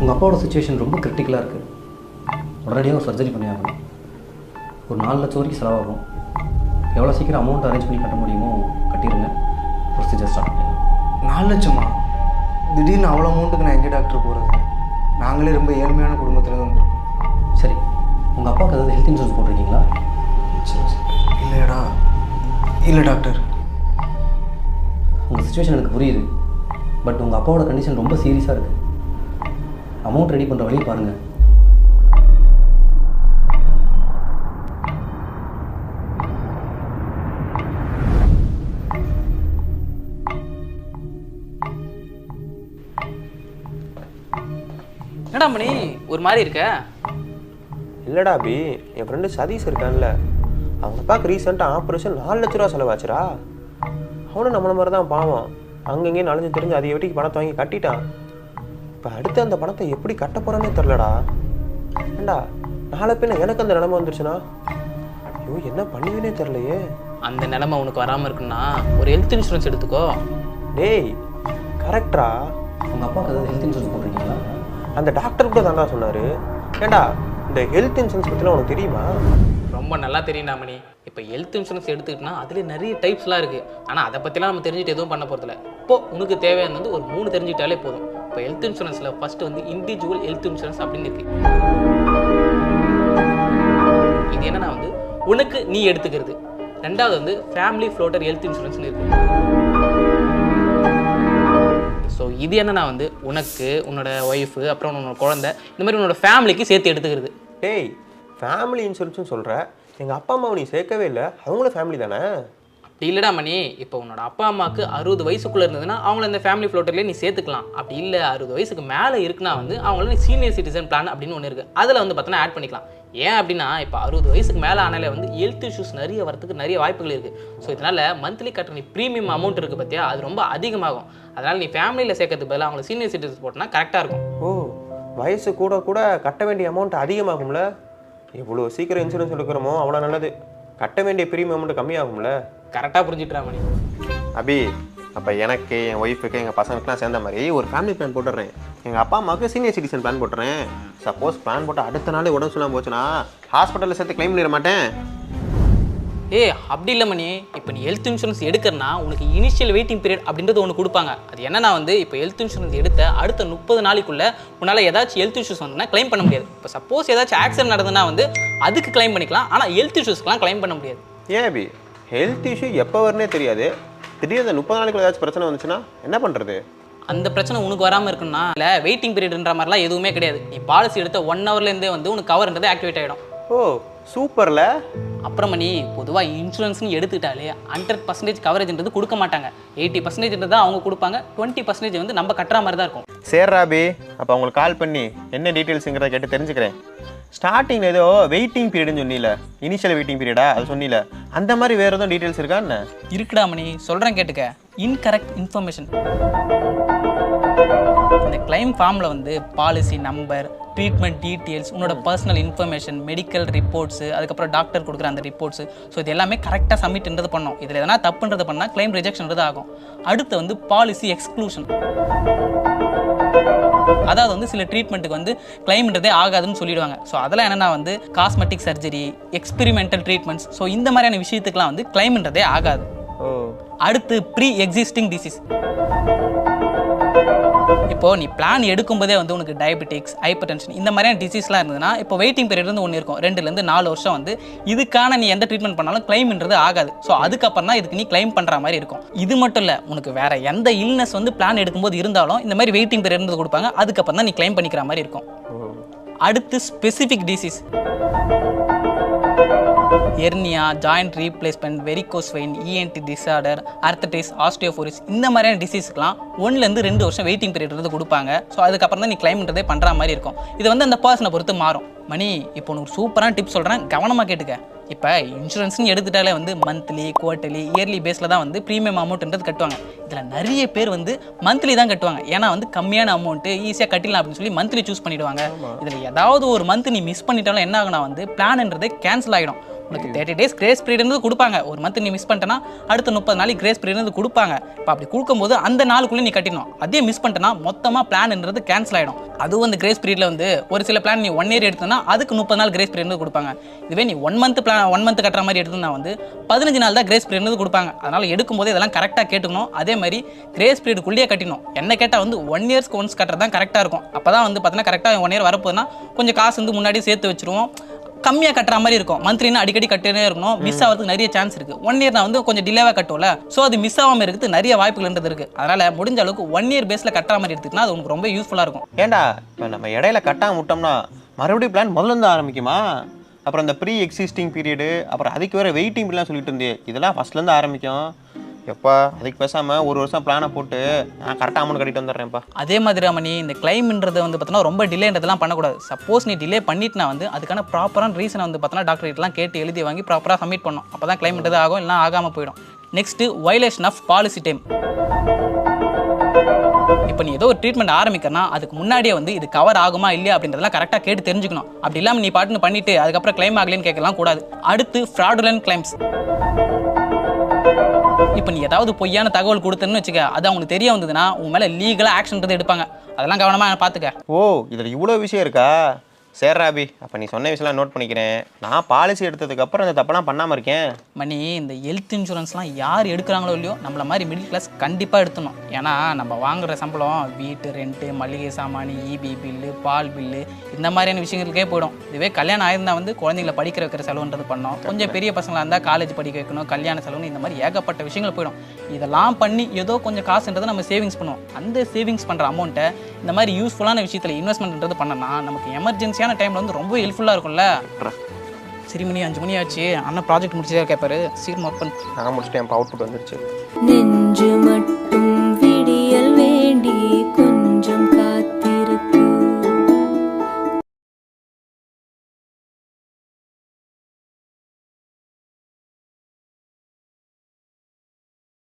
உங்கள் அப்பாவோட சுச்சுவேஷன் ரொம்ப கிரிட்டிக்கலாக இருக்குது. உடனடியாக ஒரு சர்ஜரி பண்ணியாகணும். ஒரு 4 லட்சம் வரைக்கும் செலவாகும். எவ்வளோ சீக்கிரம் அமௌண்ட் அரேஞ்ச் பண்ணி கட்ட முடியுமோ கட்டிடுங்க. ப்ரொசீஜர் ஸ்டார்ட் பண்ணிடலாம். 4 லட்சமா? திடீர்னு அவ்வளோ அமௌண்ட்டுக்கு நான் எங்கே டாக்டர் போகிறது? நாங்களே ரொம்ப ஏழ்மையான குடும்பத்தில் வந்திருக்கோம். சரி, உங்கள் அப்பாவுக்கு ஏதாவது ஹெல்த் இன்சூரன்ஸ் போட்டிருக்கீங்களா? இல்லைடா. இல்லை டாக்டர். உங்கள் சுச்சுவேஷன் எனக்கு புரியுது. பட் உங்கள் அப்பாவோட கண்டிஷன் ரொம்ப சீரியஸாக இருக்குது. அமௌண்ட் ரெடி பண்ணுற வழியை பாருங்கள். என்னடா மணி ஒரு மாதிரி இருக்க? இல்லடா அபி, என் ஃப்ரெண்டு சதீஷ் இருக்கான்ல, அவங்க அப்பாவுக்கு ரீசெண்டாக ஆப்ரேஷன் 4 லட்ச ரூபா செலவாச்சுரா. அவனும் நம்மள மாதிரி தான் பாவம். அங்கங்கேயும் நலஞ்சு தெரிஞ்சு அதிக வட்டிக்கு பணத்தை வாங்கி கட்டிட்டான். இப்போ அடுத்து அந்த பணத்தை எப்படி கட்ட போகிறானே தெரிலடா. ஏண்டா நாளை பின்ன எனக்கு அந்த நிலைமை வந்துருச்சுன்னா ஐயோ என்ன பண்ணுவேனே தெரிலையே. அந்த நிலைமை உனக்கு வராமல் இருக்குன்னா ஒரு ஹெல்த் இன்சூரன்ஸ் எடுத்துக்கோ. டேய் கரெக்டா. உங்கள் அப்பாவுக்கு ஏதாவது ஹெல்த் இன்சூரன்ஸ் போட்டிருக்கீங்களா? அந்த டாக்டர் கூட தாண்டா சொன்னார். ஏண்டா இந்த ஹெல்த் இன்சூரன்ஸ் பற்றிலாம் உனக்கு தெரியுமா? ரொம்ப நல்லா தெரியும்டா மணி. இப்போ ஹெல்த் இன்சூரன்ஸ் எடுத்துக்கிட்டோன்னா அதுலேயே நிறைய டைப்ஸ்லாம் இருக்குது. ஆனால் அதை பற்றிலாம் நம்ம தெரிஞ்சுட்டு எதுவும் பண்ண போகிறதில்ல. இப்போது உனக்கு தேவையானது ஒரு 3 தெரிஞ்சுக்கிட்டாலே போதும். இப்போ ஹெல்த் இன்சூரன்ஸில் ஃபஸ்ட்டு வந்து இண்டிவிஜுவல் ஹெல்த் இன்சூரன்ஸ் அப்படின்னு இருக்குது. இது என்னன்னா வந்து உனக்கு நீ எடுத்துக்கிறது. ரெண்டாவது வந்து ஃபேமிலி ஃப்ளோட்டர் ஹெல்த் இன்சூரன்ஸ்னு இருக்குது. ஸோ இது என்னன்னா வந்து உனக்கு உன்னோட ஒய்ஃபு அப்புறம் உன்னோட குழந்தை இந்த மாதிரி உன்னோட ஃபேமிலிக்கு சேர்த்து எடுத்துக்கிறது. டேய் ஃபேமிலி இன்சூரன்ஸ்னு சொல்கிற, எங்கள் அப்பா அம்மாவை நீ சேர்க்கவே இல்லை, அவங்களும் ஃபேமிலி தானே? அப்படி இல்லைடா மணி. இப்போ உன்னோட அப்பா அம்மாவுக்கு 60 வயசுக்குள்ளே இருந்ததுன்னா அவங்கள இந்த ஃபேமிலி ஃப்ளோட்டர்லேயே நீ சேர்த்துக்கலாம். அப்படி இல்லை 60 வயசுக்கு மேலே இருக்குன்னா வந்து அவங்கள நீ சீனியர் சிட்டிசன் பிளான் அப்படின்னு ஒன்று இருக்குது. அதில் வந்து பார்த்தோன்னா ஆட் பண்ணிக்கலாம். ஏன் அப்படின்னா இப்போ 60 வயசுக்கு மேலே ஆனாலே வந்து ஹெல்த் இஷ்யூஸ் நிறைய வரதுக்கு நிறைய வாய்ப்புகள் இருக்குது. ஸோ இதனால் மந்த்லி கட்டுற நீ ப்ரீமியம் அமௌண்ட் இருக்குது பார்த்தியா, அது ரொம்ப அதிகமாகும். அதனால் நீ ஃபேமிலியில் சேர்க்கறதுக்கு பதிலாக அவங்கள சீனியர் சிட்டிசன் போட்டோன்னா கரெக்டாக இருக்கும். ஓ வயசு கூட கூட கட்ட வேண்டிய அமௌண்ட் அதிகமாகும்ல. எவ்வளோ சீக்கிரம் இன்சூரன்ஸ் எடுக்கிறோமோ அவ்வளோ நல்லது. கட்ட வேண்டிய ப்ரீமியம் அமௌண்ட் கம்மியாகும்ல. கரெக்டாக புரிஞ்சுட்டுறா மணி. அபி அப்போ எனக்கு என் ஒய்ஃபுக்கு எங்கள் பசங்களுக்குலாம் சேர்ந்த மாதிரி ஒரு ஃபேமிலி பிளான் போட்டுடுறேன். எங்கள் அப்பா அம்மாவுக்கு சீனியர் சிட்டிசன் பிளான் போட்டுறேன். சப்போஸ் பிளான் போட்டு அடுத்த நாளே உடம்பு சொல்லாமல் போச்சுன்னா ஹாஸ்பிட்டலில் சேர்த்து கிளைம் பண்ணிட மாட்டேன். அப்படி இல்லை மணி. இப்போ நீ ஹெல்த் இன்சூரன்ஸ் எடுக்கிறனா உனக்கு இனிஷியல் வெயிட்டிங் பீரியட் அப்படின்றது ஒன்று கொடுப்பாங்க. அது என்னன்னா வந்து இப்போ ஹெல்த் இன்சூரன்ஸ் எடுத்த அடுத்த 30 நாளைக்குள்ளே உன்னால் ஏதாச்சும் ஹெல்த் இஷ்யூஸ் வந்துன்னா கிளைம் பண்ண முடியாது. இப்போ சப்போஸ் ஏதாச்சும் ஆக்சிடென்ட் நடந்ததுன்னா வந்து அதுக்கு கிளைம் பண்ணிக்கலாம். ஆனால் ஹெல்த் இஷ்யூஸ்க்குலாம் கிளைம் பண்ண முடியாது. ஏன் அபி ஹெல்த் இஷ்யூ எப்போ வரனே தெரியாது, திடீர்னு 30 நாளைக்குள்ள ஏதாச்சும் பிரச்சனை வந்துச்சுன்னா என்ன பண்ணுறது? அந்த பிரச்சனை உனக்கு வராமல் இருக்குன்னா இல்லை வெயிட்டிங் பீரியட்ன்ற மாதிரிலாம் எதுவுமே கிடையாது. நீ பாலிசி எடுத்த 1 ஹவர்லேருந்தே வந்து உனக்கு கவர்ன்றது ஆக்டிவேட் ஆகிடும். ஓ சூப்பரில். அப்புறம் நீ பொதுவாக இன்சூரன்ஸ்னு எடுத்துக்கிட்டாலே 100% கவரேஜ்ன்றது கொடுக்க மாட்டாங்க. 80% தான் அவங்க கொடுப்பாங்க. 20% வந்து நம்ம கட்டுற மாதிரி தான் இருக்கும். சேர்ராபி அப்போ அவங்களுக்கு கால் பண்ணி என்ன டீட்டெயில்ஸுங்கிறத கேட்டு தெரிஞ்சுக்கிறேன். ஸ்டார்டிங்கில் ஏதோ வெயிட்டிங் பீரியட்னு சொன்னில, இனிஷியல் வெயிட்டிங் பீரியடா அது சொன்னில, அந்த மாதிரி வேறு எதுவும் டீட்டெயில்ஸ் இருக்கா என்ன? இருக்குடா மணி, சொல்கிறேன் கேட்டுக்க. Incorrect information. இந்த கிளைம் ஃபார்மில் வந்து பாலிசி நம்பர், ட்ரீட்மெண்ட் டீட்டெயில்ஸ், உன்னோட பர்சனல் இன்ஃபர்மேஷன், மெடிக்கல் ரிப்போர்ட்ஸு, அதுக்கப்புறம் டாக்டர் கொடுக்குற அந்த ரிப்போர்ட்ஸு, ஸோ இது எல்லாமே கரெக்டாக சப்மிட்ன்றது பண்ணோம். இதில் எதனா தப்புன்றது பண்ணால் கிளைம் ரிஜெக்ஷன்றது ஆகும். அடுத்து வந்து பாலிசி எக்ஸ்க்ளூஷன். அதாவது வந்து சில ட்ரீட்மெண்ட்டுக்கு வந்து கிளைம்ன்றதே ஆகாதுன்னு சொல்லிடுவாங்க. ஸோ அதெல்லாம் என்னென்னா வந்து cosmetic surgery, experimental treatments, so இந்த மாதிரியான விஷயத்துக்குலாம் வந்து கிளைம்ன்றதே ஆகாது. அடுத்து ப்ரீ எக்ஸிஸ்டிங் டிசீஸ். இப்போ நீ பிளான் எடுக்கும்போதே வந்து உனக்கு டயபெட்டிக்ஸ், ஹைப்பர் டென்ஷன் இந்த மாதிரியான டிசீஸ்லாம் இருந்ததுன்னா இப்போ வெயிட்டிங் பீரியட் வந்து ஒன்று இருக்கும். 2 to 4 வருஷம் வந்து இதுக்கான நீ எந்த ட்ரீட்மெண்ட் பண்ணாலும் கிளைம்ன்றது ஆகாது. ஸோ அதுக்கப்புறம் தான் இதுக்கு நீ கிளைம் பண்ணுற மாதிரி இருக்கும். இது மட்டும் இல்லை, உனக்கு வேற எந்த இல்னஸ் வந்து பிளான் எடுக்கும்போது இருந்தாலும் இந்த மாதிரி வெயிட்டிங் பீரியட் கொடுப்பாங்க. அதுக்கப்புறம் தான் நீ கிளைம் பண்ணிக்கிற மாதிரி இருக்கும். அடுத்து specific disease. Hernia, joint replacement, varicose vein, ENT disorder, arthritis, osteoporosis இந்த மாதிரியான டிசீஸ்க்குலாம் 1 to 2 வருஷம் வெயிட்டிங் பீரியட் வந்து கொடுப்பாங்க. ஸோ அதுக்கப்புறம் தான் நீ கிளைம்ன்றதே பண்ணுற மாதிரி இருக்கும். இது வந்து அந்த பர்சனை பொறுத்து மாறும். மணி இப்போ உனக்கு சூப்பரான டிப்ஸ் சொல்கிறேன், கவனமாக கேட்டுக்க. இப்போ இன்சூரன்ஸ்னு எடுத்துட்டாலே வந்து மந்த்லி, குவார்ட்டர்லி, இயர்லி பேஸில் தான் வந்து ப்ரீமியம் அமௌண்ட்ன்றது கட்டுவாங்க. இதில் நிறைய பேர் வந்து மந்த்லி தான் கட்டுவாங்க. ஏன்னா வந்து கம்மியான அமௌண்ட்டு ஈஸியாக கட்டிடலாம் அப்படின்னு சொல்லி மந்த்லி சூஸ் பண்ணிவிடுவாங்க. இதில் ஏதாவது ஒரு மந்த் நீ மிஸ் பண்ணிட்டாலும் என்ன ஆகுனா வந்து பிளான்ன்றதே கேன்சல் ஆகிடும். உனக்கு 30 days கிரேஸ் பீரியட் கொடுப்பாங்க. ஒரு மந்த் நீ மிஸ் பண்ணிட்டனா அடுத்த 30 நாளைக்கு கிரேஸ் பீரியட் கொடுப்பாங்க. இப்போ அப்படி கொடுக்கும்போது அந்த நாளுக்குள்ளே நீ கட்டிடணும். அதே மிஸ் பண்ணிட்டனா மொத்தமாக பிளான்ன்றது கேன்சல் ஆகிடும். அதுவும் அந்த கிரேஸ் பீரியடில் வந்து ஒரு சில பிளான் நீ 1 year எடுத்தனா அதுக்கு 30 நாள் கிரேஸ் பீரியட் கொடுப்பாங்க. இதுவே நீ 1 month பிளான் 1 month கட்டுற மாதிரி எடுத்தா வந்து 15 நாள் தான் கிரேஸ் பீரியட் கொடுப்பாங்க. அதனால் எடுக்கும்போது இதெல்லாம் கரெக்டாக கேட்டுக்கணும். அதே மாதிரி கிரேஸ் பீரியடுக்குள்ளேயே கட்டணும். என்ன கேட்டால் வந்து 1 year ஒன்ஸ் கட்டுறது தான் கரெக்டாக இருக்கும். அப்போ தான் வந்து பார்த்தீங்கன்னா கரெக்டாக 1 year வரப்போதுன்னா கொஞ்சம் காசு வந்து முன்னாடி சேர்த்து வச்சுருவோம். கம்மியாக கட்டுற மாதிரி இருக்கும். மந்த்லினா அடிக்கடி கட்டினே இருக்கணும். மிஸ் ஆகிறதுக்கு நிறைய சான்ஸ் இருக்குது. 1 year நான் வந்து கொஞ்சம் டிலேவாக கட்டுவோம்ல, ஸோ அது மிஸ் ஆகாமல் இருக்குது நிறைய வாய்ப்புகள்ன்றது இருக்குது. அதனால் முடிஞ்ச அளவுக்கு 1 year பேஸில் கட்டுற மாதிரி எடுத்துக்கிட்டா அது உங்களுக்கு ரொம்ப யூஸ்ஃபுல்லாக இருக்கும். ஏன்டா இப்போ நம்ம இடையில கட்டாம விட்டோம்னா மறுபடியும் பிளான் முதல்ல இருந்து ஆரம்பிக்குமா? அப்புறம் இந்த ப்ரீ எக்ஸிஸ்டிங் பீரியடு, அப்புறம் அதுக்கு வேறு வெயிட்டிங் பீரியட்லாம் சொல்லிட்டு இருந்தே, இதெல்லாம் ஃபஸ்ட்லேருந்து ஆரம்பிக்கும். எப்பா அதுக்கு பேசாமல் 1 வருஷம் பிளானை போட்டு நான் கரெக்டாக அமௌண்ட் கட்டிட்டு வந்துடுறேன்ப்பா. அதே மாதிரி ராமணி, இந்த கிளைம்ன்றது வந்து பார்த்தோன்னா ரொம்ப டிலேன்றதெல்லாம் பண்ணக்கூடாது. சப்போஸ் நீ டிலே பண்ணிட்டுனா வந்து அதுக்கான ப்ராப்பரான ரீசனை வந்து பார்த்தோன்னா டாக்டர்கிட்டலாம் கேட்டு எழுதி வாங்கி ப்ராப்பராக சப்மிட் பண்ணணும். அப்போ தான் கிளைம்ன்றது ஆகும், இல்லைனா ஆகாமல் போயிடும். Next violation of policy time. இப்போ நீ ஏதோ ஒரு ட்ரீட்மெண்ட் ஆரம்பிக்கிறனா அதுக்கு முன்னாடியே வந்து இது கவர் ஆகுமா இல்லையா அப்படின்றதெல்லாம் கரெக்டாக கேட்டு தெரிஞ்சுக்கணும். அப்படி இல்லாமல் நீ பாட்டுன்னு பண்ணிவிட்டு அதுக்கப்புறம் கிளைம் ஆகலைன்னு கேட்கலாம் கூடாது. அடுத்து ஃப்ராடுலன்ட் கிளைம்ஸ். இப்போ நீ ஏதாவது பொய்யான தகவல் கொடுத்தேன்னு வச்சுக்க, அது அவங்களுக்கு தெரிய வந்ததுன்னா உன் மேலே லீகலாக ஆக்ஷன்றது எடுப்பாங்க. அதெல்லாம் கவனமாக பார்த்துக்க. ஓ, இதில் இவ்வளோ விஷயம் இருக்கா? சரி ராபி, அப்போ நீ சொன்ன விஷயம்லாம் நோட் பண்ணிக்கிறேன். நான் பாலிசி எடுத்ததுக்கப்புறம் இந்த தப்பெல்லாம் பண்ணாமல் இருக்கேன். மணி, இந்த ஹெல்த் இன்சூரன்ஸ்லாம் யார் எடுக்கிறாங்களோ இல்லையோ நம்மள மாதிரி மிடில் கிளாஸ் கண்டிப்பாக எடுத்துணும். ஏன்னா நம்ம வாங்குகிற சம்பளம் வீட்டு ரெண்ட்டு, மளிகை சாமான், இபி பில்லு, பால் பில்லு, இந்த மாதிரியான விஷயங்களுக்கே போயிடும். இதுவே கல்யாணம் ஆயிருந்தால் வந்து குழந்தைங்களை படிக்க வைக்கிற செலவுன்றது பண்ணோம். கொஞ்சம் பெரிய பசங்களாக இருந்தால் காலேஜ் படிக்க வைக்கணும், கல்யாண செலவுன்னு இந்த மாதிரி ஏகப்பட்ட விஷயங்கள் போயிடும். இதெல்லாம் பண்ணி ஏதோ கொஞ்சம் காசுன்றதை நம்ம சேவிங்ஸ் பண்ணுவோம். அந்த சேவிங்ஸ் பண்ணுற அமௌண்ட்டை இந்த மாதிரி யூஸ்ஃபுல்லான விஷயத்தில் இன்வெஸ்ட்மெண்ட்ன்றது பண்ணனா நமக்கு எமர்ஜென்சியான டைமில் வந்து ரொம்ப ஹெல்ப்ஃபுல்லாக இருக்கும்ல. சரி மணி, 5 மணி ஆச்சு. அண்ணன் ப்ராஜெக்ட் முடிச்சதே கேட்பாரு, சீக்கிரம் ஒர்க் பண்ணு. நான் முடிச்சுட்டேன், அவுட்புட் வந்துருச்சு.